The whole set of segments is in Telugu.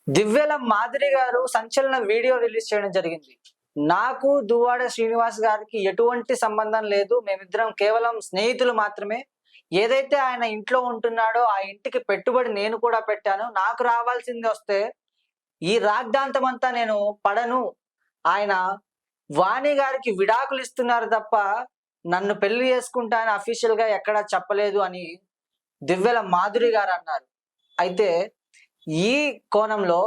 దివ్యల మాదిరి గారు సంచలన వీడియో రిలీజ్ చేయడం జరిగింది. నాకు దువ్వాడ శ్రీనివాస్ గారికి ఎటువంటి సంబంధం లేదు. మేమిద్దరం కేవలం స్నేహితులు మాత్రమే. ఏదైతే ఆయన ఇంట్లో ఉంటున్నాడో ఆ ఇంటికి పెట్టుబడి నేను కూడా పెట్టాను. నాకు రావాల్సింది వస్తే ఈ రాద్ధాంతం అంతా నేను పడను. ఆయన వాణి గారికి విడాకులు ఇస్తున్నారు తప్ప నన్ను పెళ్లి చేసుకుంటా అని అఫీషియల్ గా ఎక్కడా చెప్పలేదు అని దివ్యల మాధురి గారు అన్నారు. అయితే ఈ కోణంలో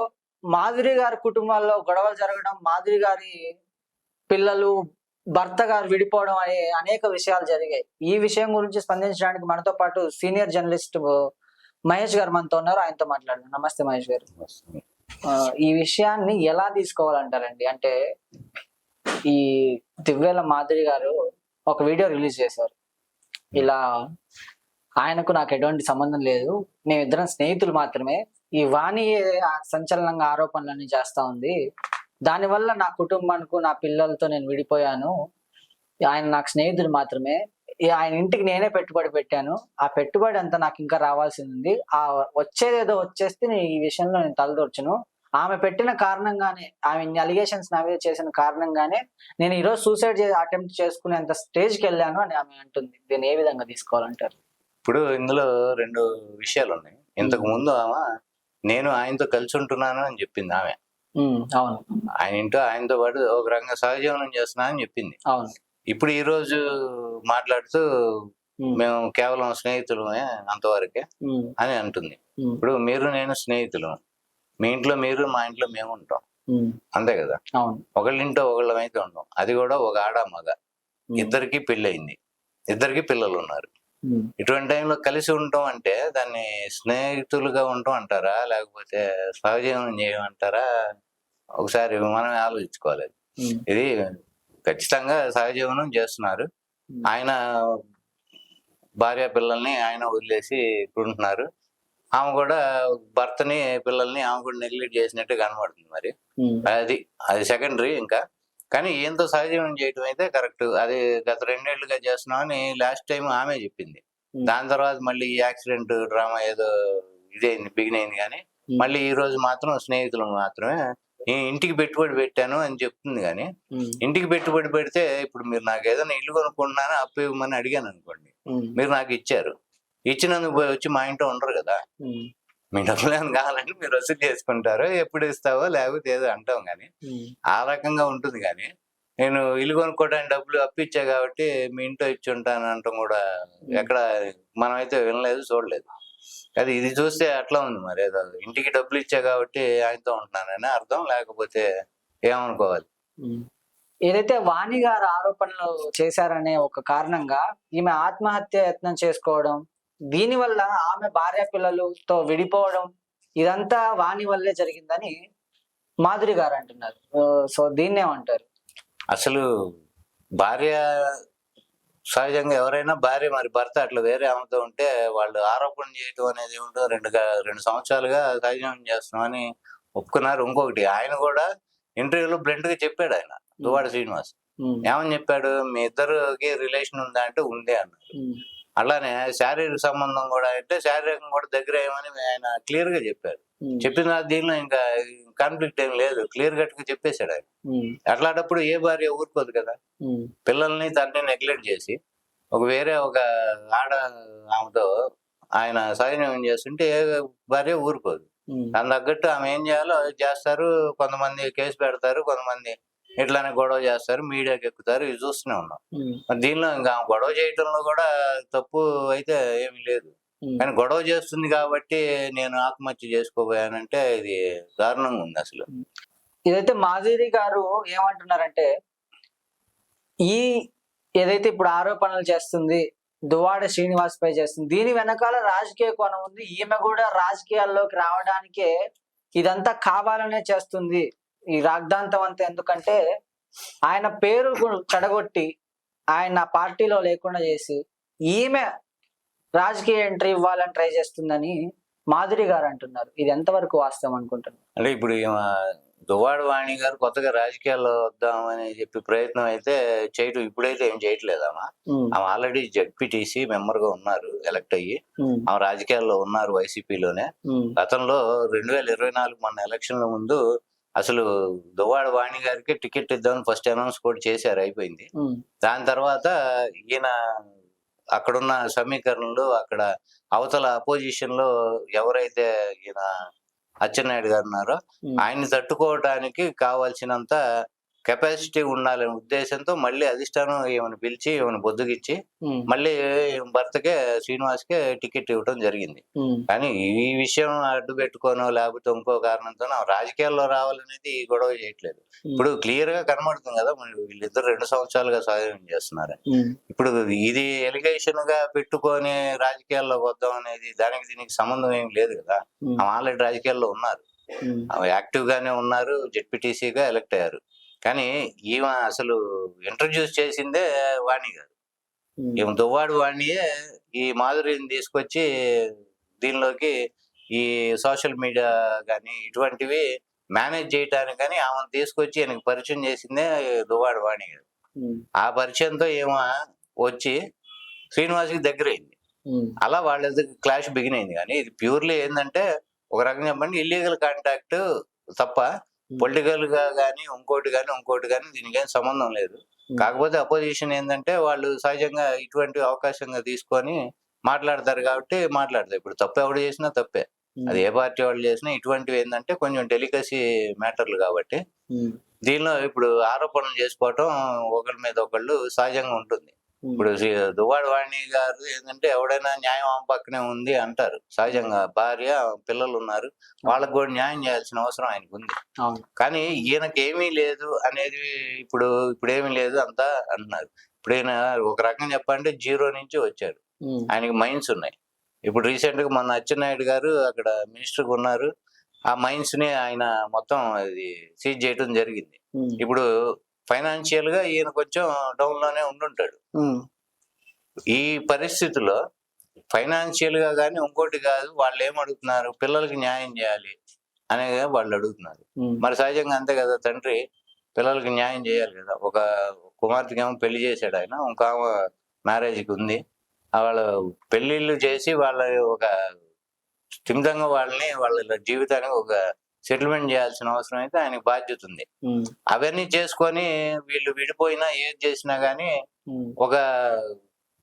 మాధురి గారి కుటుంబాల్లో గొడవలు జరగడం, మాధురి గారి పిల్లలు, భర్త గారు విడిపోవడం అనే అనేక విషయాలు జరిగాయి. ఈ విషయం గురించి స్పందించడానికి మనతో పాటు సీనియర్ జర్నలిస్ట్ మహేష్ గారు మనతో ఉన్నారు. ఆయనతో మాట్లాడదాం. నమస్తే మహేష్ గారు. ఈ విషయాన్ని ఎలా తీసుకోవాలంటారండి? అంటే ఈ దివ్యల మాధురి గారు ఒక వీడియో రిలీజ్ చేశారు. ఇలా ఆయనకు నాకు ఎటువంటి సంబంధం లేదు, మేమిద్దరం స్నేహితులు మాత్రమే. ఈ వాణి సంచలనంగా ఆరోపణలన్నీ చేస్తా ఉంది. దానివల్ల నా కుటుంబానికి, నా పిల్లలతో నేను విడిపోయాను. ఆయన నాకు స్నేహితుడు మాత్రమే. ఆయన ఇంటికి నేనే పెట్టుబడి పెట్టాను. ఆ పెట్టుబడి అంతా నాకు ఇంకా రావాల్సింది ఉంది. ఆ వచ్చేదేదో వచ్చేస్తే నేను ఈ విషయంలో నేను తలదూర్చును. ఆమె పెట్టిన కారణంగానే, ఆమె అలిగేషన్స్ నా మీద చేసిన కారణంగానే నేను ఈరోజు సూసైడ్ అటెంప్ట్ చేసుకునేంత స్టేజ్కి వెళ్ళాను అని ఆమె అంటుంది. దీన్ని ఏ విధంగా తీసుకోవాలంటారు? ఇప్పుడు ఇందులో రెండు విషయాలు ఉన్నాయి. ఇంతకు ముందు ఆమె నేను ఆయనతో కలిసి ఉంటున్నాను అని చెప్పింది. ఆమె అవును, ఆయన ఇంట్లో ఆయనతో పాటు ఒక రకంగా సహజీవనం చేస్తున్నా అని చెప్పింది. అవును. ఇప్పుడు ఈ రోజు మాట్లాడుతూ మేము కేవలం స్నేహితులమే అంతవరకే అని అంటుంది. ఇప్పుడు మీరు నేను స్నేహితులు, మీ ఇంట్లో మీరు, మా ఇంట్లో మేము ఉంటాం, అంతే కదా. ఒకళ్ళింట్లో ఒకళ్ళమైతే ఉంటాం. అది కూడా ఒక ఆడ మగ, ఇద్దరికి పెళ్ళయింది, ఇద్దరికి పిల్లలు ఉన్నారు. ఇటువంటి టైంలో కలిసి ఉంటాం అంటే దాన్ని స్నేహితులుగా ఉంటాం అంటారా, లేకపోతే సహజీవనం చేయమంటారా? ఒకసారి మనం ఆలోచించుకోవాలి. ఇది ఖచ్చితంగా సహజీవనం చేస్తున్నారు. ఆయన భార్య పిల్లల్ని ఆయన వదిలేసి ఉంటున్నారు. ఆమె కూడా భర్తని పిల్లల్ని ఆమె కూడా నెగ్లెక్ట్ చేసినట్టు కనబడుతుంది. మరి అది సెకండరీ. ఇంకా కానీ ఈయంతో సహజీవనం చేయటం అయితే కరెక్ట్. అది గత 2 ఏళ్లుగా చేస్తున్నామని లాస్ట్ టైం ఆమె చెప్పింది. దాని తర్వాత మళ్ళీ ఈ యాక్సిడెంట్ డ్రామా ఏదో ఇదైంది, బిగిన్ అయింది. కానీ మళ్ళీ ఈ రోజు మాత్రం స్నేహితులు మాత్రమే ఇంటికి పెట్టుబడి పెట్టాను అని చెప్తుంది. కానీ ఇంటికి పెట్టుబడి పెడితే ఇప్పుడు మీరు నాకు ఏదైనా ఇల్లు కొనుక్కుంటున్నాను, అప్పు ఇవ్వమని అడిగాను అనుకోండి, మీరు నాకు ఇచ్చారు. ఇచ్చినందుకు వచ్చి మా ఇంట్లో ఉండరు కదా. మీ డబ్బులు ఏమైనా కావాలంటే మీరు వసూలు చేసుకుంటారు, ఎప్పుడు ఇస్తావో లేకపోతే ఏదో అంటాం. కానీ ఆ రకంగా ఉంటుంది. కానీ నేను ఇల్లు కొనుక్కోవడానికి డబ్బులు అప్పిచ్చా కాబట్టి మీ ఇంట్లో ఇచ్చి ఉంటాను అంటాం కూడా ఎక్కడ మనమైతే వినలేదు, చూడలేదు. అది ఇది చూస్తే అట్లా ఉంది. మరి ఏదో ఇంటికి డబ్బులు ఇచ్చా కాబట్టి ఆయనతో ఉంటున్నానని అర్థం, లేకపోతే ఏమనుకోవాలి? ఏదైతే వాణి గారు ఆరోపణలు చేశారనే ఒక కారణంగా ఈమె ఆత్మహత్య యత్నం చేసుకోవడం, దీనివల్ల ఆమె భార్య పిల్లలతో విడిపోవడం, ఇదంతా వాణి వల్లే జరిగిందని మాధురి గారు అంటున్నారు. సో దీన్ని ఏమంటారు? అసలు భార్య సహజంగా ఎవరైనా భార్య మరి భర్త అట్లా వేరే ఆమెతో ఉంటే వాళ్ళు ఆరోపణ చేయటం అనేది ఏమిటో 2 సంవత్సరాలుగా సహజీవనం చేస్తున్నామని ఒప్పుకున్నారు. ఇంకొకటి, ఆయన కూడా ఇంటర్వ్యూలో బ్లంట్ గా చెప్పాడు. ఆయన దువ్వాడ శ్రీనివాస్ ఏమని చెప్పాడు? మీ ఇద్దరికి రిలేషన్ ఉందా అంటే ఉందే అన్నాడు. అలానే శారీరక సంబంధం కూడా అంటే శారీరకం కూడా దగ్గర ఏమని ఆయన క్లియర్ గా చెప్పారు. చెప్పిన దీనిలో ఇంకా కాన్ఫ్లిక్ట్ ఏం లేదు, క్లియర్ కట్ గా చెప్పేశాడు ఆయన. అట్లాంటప్పుడు ఏ భార్య ఊరుకోదు కదా. పిల్లల్ని తండ్రిని నెగ్లెక్ట్ చేసి వేరే ఒక ఆడ ఆమెతో ఆయన సహజీవనం చేస్తుంటే ఏ భార్య ఊరుకోదు. దాని తగ్గట్టు ఆమె ఏం చేయాలో అది చేస్తారు. కొంతమంది కేసు పెడతారు, కొంతమంది ఇట్లానే గొడవ చేస్తారు, మీడియాకి ఎక్కుతారు. ఇది చూస్తూనే ఉన్నాం. దీనిలో ఇంకా గొడవ చేయటంలో కూడా తప్పు అయితే ఏమీ లేదు. కానీ గొడవ చేస్తుంది కాబట్టి నేను ఆత్మహత్య చేసుకోబోయానంటే ఇది దారుణంగా ఉంది అసలు. ఇదైతే మాధురి గారు ఏమంటున్నారంటే, ఈ ఏదైతే ఇప్పుడు ఆరోపణలు చేస్తుంది దువ్వాడ శ్రీనివాస్ పై చేస్తుంది, దీని వెనకాల రాజకీయ కోణం ఉంది. ఈమె కూడా రాజకీయాల్లోకి రావడానికే ఇదంతా కావాలనే చేస్తుంది ఈ రాగ్దాంతం అంతా. ఎందుకంటే ఆయన పేరు చెడగొట్టి ఆయన పార్టీలో లేకుండా చేసి ఈమె రాజకీయ ఎంట్రీ ఇవ్వాలని ట్రై చేస్తుందని మాధురి గారు అంటున్నారు. ఇది ఎంతవరకు వాస్తవం అనుకుంటున్నారు? అంటే ఇప్పుడు దువ్వాడ వాణి గారు కొత్తగా రాజకీయాల్లో వద్దామని చెప్పి ప్రయత్నం అయితే చేయటం ఇప్పుడైతే ఏం చేయట్లేదమ్మా. ఆమె ఆల్రెడీ జెడ్పీటీసీ మెంబర్ గా ఉన్నారు, ఎలక్ట్ అయ్యి ఆమె రాజకీయాల్లో ఉన్నారు వైసీపీలోనే. గతంలో 2024 మన ఎలక్షన్ల ముందు అసలు దువ్వాడ వాణి గారికి టికెట్ ఇద్దామని ఫస్ట్ అనౌన్స్ కూడా చేశారు, అయిపోయింది. దాని తర్వాత ఈయన అక్కడున్న సమీకరణలు అక్కడ అవతల అపోజిషన్ లో ఎవరైతే ఈయన అచ్చెన్నాయుడు గారు ఉన్నారో ఆయన్ని తట్టుకోవడానికి కావాల్సినంత కెపాసిటీ ఉండాలనే ఉద్దేశంతో మళ్ళీ అధిష్టానం ఏమైనా పిలిచి ఏమైనా బొద్దుగిచ్చి మళ్ళీ భర్తకే శ్రీనివాస్కే టికెట్ ఇవ్వడం జరిగింది. కానీ ఈ విషయం అడ్డు పెట్టుకోనో లేకపోతే ఇంకో కారణంతో రాజకీయాల్లో రావాలనేది ఈ గొడవ చేయట్లేదు. ఇప్పుడు క్లియర్ గా కనబడుతుంది కదా, వీళ్ళిద్దరు 2 సంవత్సరాలుగా సాధన చేస్తున్నారు. ఇప్పుడు ఇది ఎలిగేషన్ గా పెట్టుకొని రాజకీయాల్లోకి వద్దాం అనేది దానికి దీనికి సంబంధం ఏం లేదు కదా. ఆల్రెడీ రాజకీయాల్లో ఉన్నారు, యాక్టివ్ గానే ఉన్నారు, జెడ్పీటీసీగా ఎలక్ట్ అయ్యారు. కానీ ఈమె అసలు ఇంట్రడ్యూస్ చేసిందే వాణి గారు. ఈమె దువ్వాడు వాణియే ఈ మాధురిని తీసుకొచ్చి దీనిలోకి ఈ సోషల్ మీడియా కానీ ఇటువంటివి మేనేజ్ చేయటానికి కానీ ఆమెను తీసుకొచ్చి ఆయనకి పరిచయం చేసిందే దువ్వాడు వాణి గారు. ఆ పరిచయంతో ఏమో వచ్చి శ్రీనివాస్కి దగ్గరైంది. అలా వాళ్ళిద్దరికి క్లాష్ బిగిన్ అయింది. కానీ ఇది ప్యూర్లీ ఏంటంటే ఒక రకంగా చెప్పండి ఇల్లీగల్ కాంటాక్ట్ తప్ప పొలిటికల్ గా కానీ ఇంకోటి కానీ దీనికి ఏం సంబంధం లేదు. కాకపోతే అపోజిషన్ ఏంటంటే వాళ్ళు సహజంగా ఇటువంటి అవకాశంగా తీసుకొని మాట్లాడతారు కాబట్టి మాట్లాడతారు. ఇప్పుడు తప్పు ఎవడు చేసినా తప్పే, అది ఏ పార్టీ వాళ్ళు చేసినా. ఇటువంటివి ఏంటంటే కొంచెం డెలికసీ మ్యాటర్లు కాబట్టి దీనిలో ఇప్పుడు ఆరోపణలు చేసుకోవటం ఒకరి మీద ఒకళ్ళు సహజంగా ఉంటుంది. ఇప్పుడు దువ్వాడ వాణి గారు ఏంటంటే ఎవడైనా న్యాయం ఆమె పక్కనే ఉంది అంటారు సహజంగా. భార్య పిల్లలు ఉన్నారు, వాళ్ళకు కూడా న్యాయం చేయాల్సిన అవసరం ఆయనకు ఉంది. కానీ ఈయనకి ఏమీ లేదు అనేది ఇప్పుడు ఏమీ లేదు అంతా అంటున్నారు. ఇప్పుడు ఈయన ఒక రకంగా చెప్పాలంటే 0 నుంచి వచ్చారు, ఆయనకి మైన్స్ ఉన్నాయి. ఇప్పుడు రీసెంట్ గా మన అచ్చెన్నాయుడు గారు అక్కడ మినిస్టర్ ఉన్నారు, ఆ మైన్స్ ని ఆయన మొత్తం అది సీజ్ చేయడం జరిగింది. ఇప్పుడు ఫైనాన్షియల్ గా ఈయన కొంచెం డౌన్ లోనే ఉండుంటాడు. ఈ పరిస్థితిలో ఫైనాన్షియల్ గా కానీ ఇంకోటి కాదు, వాళ్ళు ఏమడుగుతున్నారు, పిల్లలకి న్యాయం చేయాలి అనేది వాళ్ళు అడుగుతున్నారు. మరి సహజంగా అంతే కదా, తండ్రి పిల్లలకి న్యాయం చేయాలి కదా. ఒక కుమార్తెకి ఏమో పెళ్లి చేశాడు ఆయన, ఇంకా మ్యారేజ్కి ఉంది. వాళ్ళ పెళ్లిళ్ళు చేసి వాళ్ళ ఒక స్థిమితంగా వాళ్ళ జీవితానికి ఒక సెటిల్మెంట్ చేయాల్సిన అవసరం అయితే ఆయనకు బాధ్యత ఉంది. అవన్నీ చేసుకొని వీళ్ళు విడిపోయినా ఏది చేసినా గానీ ఒక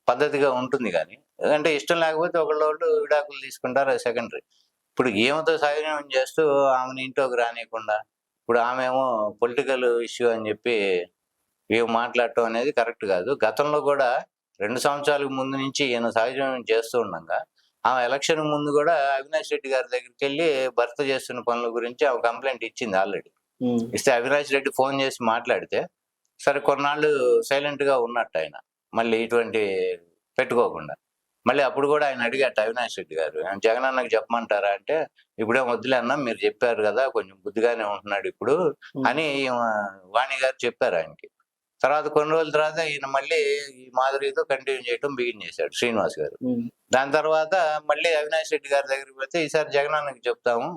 పద్ధతిగా ఉంటుంది. కానీ అంటే ఇష్టం లేకపోతే ఒకళ్ళు విడాకులు తీసుకుంటారు, అది సెకండరీ. ఇప్పుడు ఈమెతో సహజం చేస్తూ ఆమెను ఇంట్లోకి రానియకుండా ఇప్పుడు ఆమెమో పొలిటికల్ ఇష్యూ అని చెప్పి ఇవి మాట్లాడటం అనేది కరెక్ట్ కాదు. గతంలో కూడా 2 సంవత్సరాలకు ముందు నుంచి ఈయన సహజం చేస్తూ ఉండగా ఆమె ఎలక్షన్ ముందు కూడా అవినాష్ రెడ్డి గారి దగ్గరికి వెళ్ళి భర్త చేస్తున్న పనుల గురించి ఆమె కంప్లైంట్ ఇచ్చింది ఆల్రెడీ. ఇస్తే అవినాష్ రెడ్డి ఫోన్ చేసి మాట్లాడితే సరే కొన్నాళ్ళు సైలెంట్ గా ఉన్నట్టు ఆయన, మళ్ళీ ఇటువంటి పెట్టుకోకుండా. మళ్ళీ అప్పుడు కూడా ఆయన అడిగట అవినాష్ రెడ్డి గారు, జగన్ అన్నకి చెప్పమంటారా అంటే ఇప్పుడేం వద్దులే అన్న, మీరు చెప్పారు కదా కొంచెం బుద్ధిగానే ఉంటున్నాడు ఇప్పుడు అని వాణి గారు చెప్పారు ఆయనకి. తర్వాత కొన్ని రోజుల తర్వాత ఈయన మళ్ళీ ఈ మాధురితో కంటిన్యూ చేయడం బిగిన్ చేశాడు శ్రీనివాస్ గారు. దాని తర్వాత మళ్ళీ అవినాష్ రెడ్డి గారి దగ్గరికి పోతే ఈసారి జగన్ అన్నకి చెప్తాము,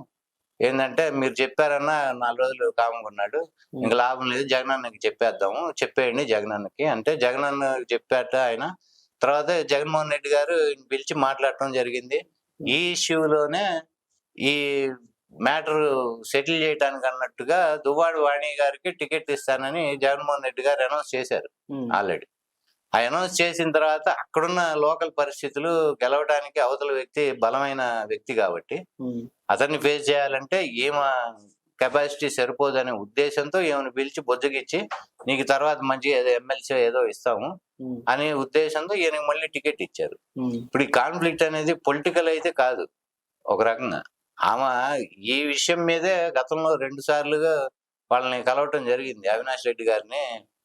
ఏంటంటే మీరు చెప్పారన్నా 4 రోజులు కాముకున్నాడు, ఇంకా లాభం లేదు, జగన్ అన్నకి చెప్పేద్దాము, చెప్పేయండి జగన్ అన్నకి అంటే జగన్ అన్న చెప్పాట ఆయన. తర్వాత జగన్మోహన్ రెడ్డి గారు పిలిచి మాట్లాడటం జరిగింది. ఈ ఇష్యూలోనే ఈ మ్యాటర్ సెటిల్ చేయడానికి అన్నట్టుగా దువ్వాడ వాణి గారికి టికెట్ ఇస్తానని జగన్మోహన్ రెడ్డి గారు అనౌన్స్ చేశారు ఆల్రెడీ. ఆ అనౌన్స్ చేసిన తర్వాత అక్కడున్న లోకల్ పరిస్థితులు గెలవడానికి అవతల వ్యక్తి బలమైన వ్యక్తి కాబట్టి అతన్ని ఫేస్ చేయాలంటే ఏమ కెపాసిటీ సరిపోదనే ఉద్దేశంతో ఏమైనా పిలిచి బొజ్జగిచ్చి నీకు తర్వాత మంచి ఎమ్మెల్సీ ఏదో ఇస్తాము అనే ఉద్దేశంతో ఈయనకి మళ్ళీ టికెట్ ఇచ్చారు. ఇప్పుడు ఈ కాన్ఫ్లిక్ట్ అనేది పొలిటికల్ అయితే కాదు. ఒక రకంగా ఆమె ఈ విషయం మీదే గతంలో 2 సార్లుగా వాళ్ళని కలవటం జరిగింది. అవినాష్ రెడ్డి గారిని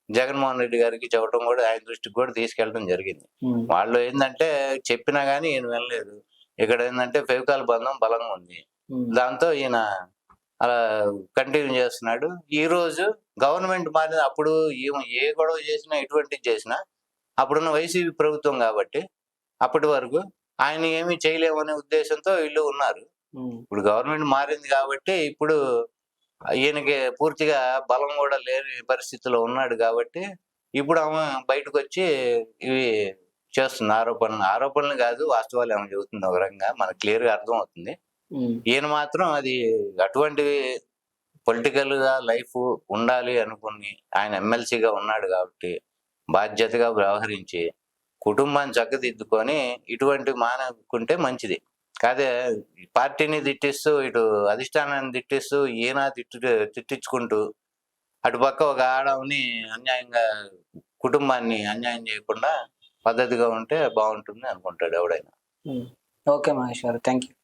జగన్మోహన్ రెడ్డి గారికి చెప్పడం కూడా ఆయన దృష్టికి కూడా తీసుకెళ్ళడం జరిగింది. వాళ్ళు ఏంటంటే చెప్పినా గానీ ఈయన వినలేదు. ఇక్కడ ఏంటంటే ఫెవికాల్ బంధం బలంగా ఉంది, దాంతో ఈయన అలా కంటిన్యూ చేస్తున్నాడు. ఈ రోజు గవర్నమెంట్ మారిన అప్పుడు ఏ గొడవ చేసినా ఎటువంటిది చేసినా అప్పుడున్న వైసీపీ ప్రభుత్వం కాబట్టి అప్పటి వరకు ఆయన ఏమీ చేయలేమనే ఉద్దేశంతో వీళ్ళు ఉన్నారు. ఇప్పుడు గవర్నమెంట్ మారింది కాబట్టి ఇప్పుడు ఈయనకి పూర్తిగా బలం కూడా లేని పరిస్థితిలో ఉన్నాడు కాబట్టి ఇప్పుడు ఆమె బయటకు వచ్చి ఇవి చేస్తుంది ఆరోపణలు కాదు, వాస్తవాలు ఏమైనా చెబుతుంది. ఒక రకంగా మనకు క్లియర్ గా అర్థం అవుతుంది. ఈయన మాత్రం అది అటువంటివి పొలిటికల్ గా లైఫ్ ఉండాలి అనుకుని ఆయన ఎమ్మెల్సీగా ఉన్నాడు కాబట్టి బాధ్యతగా వ్యవహరించి కుటుంబాన్ని చక్కదిద్దుకొని ఇటువంటి మానుకుంటే మంచిది. కాదే పార్టీని తిట్టిస్తూ ఇటు అధిష్టానాన్ని తిట్టిస్తూ ఈయన తిట్టించుకుంటూ అటు పక్క ఒక ఆడవని అన్యాయంగా కుటుంబాన్ని అన్యాయం చేయకుండా పద్ధతిగా ఉంటే బాగుంటుంది అనుకుంటాడు ఎవడైనా. ఓకే మహేష్ గారు, థ్యాంక్ యూ.